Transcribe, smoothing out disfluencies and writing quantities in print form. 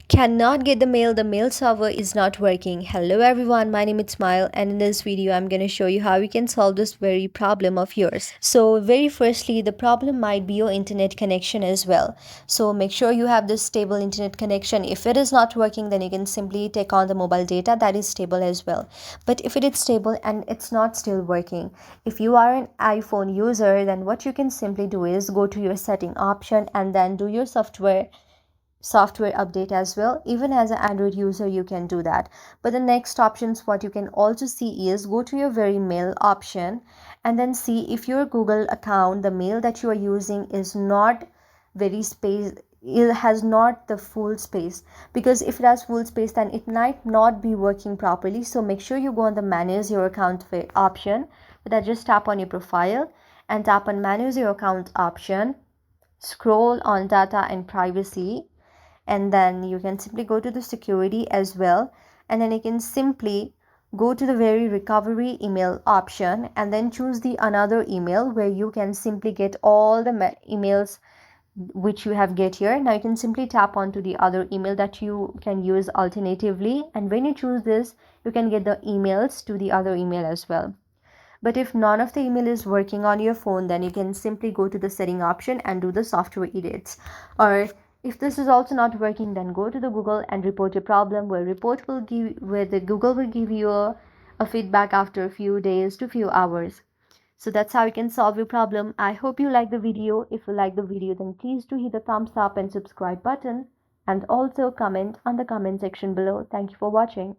Cannot get the mail server is not working. Hello everyone, my name is Smile, and in this video I'm going to show you how you can solve this very problem of yours. So very firstly, the problem might be your internet connection as well. So make sure you have this stable internet connection. If it is not working, then you can simply take on the mobile data that is stable as well. But if it is stable and it's not still working, if you are an iPhone user, then what you can simply do is go to your setting option and then do your software update as well. Even as an Android user you can do that. But the next options what you can also see is go to your very mail option and then see if your Google account, the mail that you are using is not very space, it has not the full space, because if it has full space then it might not be working properly. So make sure you go on the manage your account option. But I just tap on your profile and tap on manage your account option, scroll on data and privacy, and then you can simply go to the security as well, and then you can simply go to the very recovery email option and then choose the another email where you can simply get all the emails which you have get here. Now you can simply tap onto the other email that you can use alternatively, and when you choose this you can get the emails to the other email as well. But if none of the email is working on your phone, then you can simply go to the setting option and do the software edits. Or if this is also not working, then go to the Google and report your problem, where the Google will give you a feedback after a few days to few hours. So that's how you can solve your problem. I hope you like the video. If you like the video, then please do hit the thumbs up and subscribe button, and also comment on the comment section below. Thank you for watching.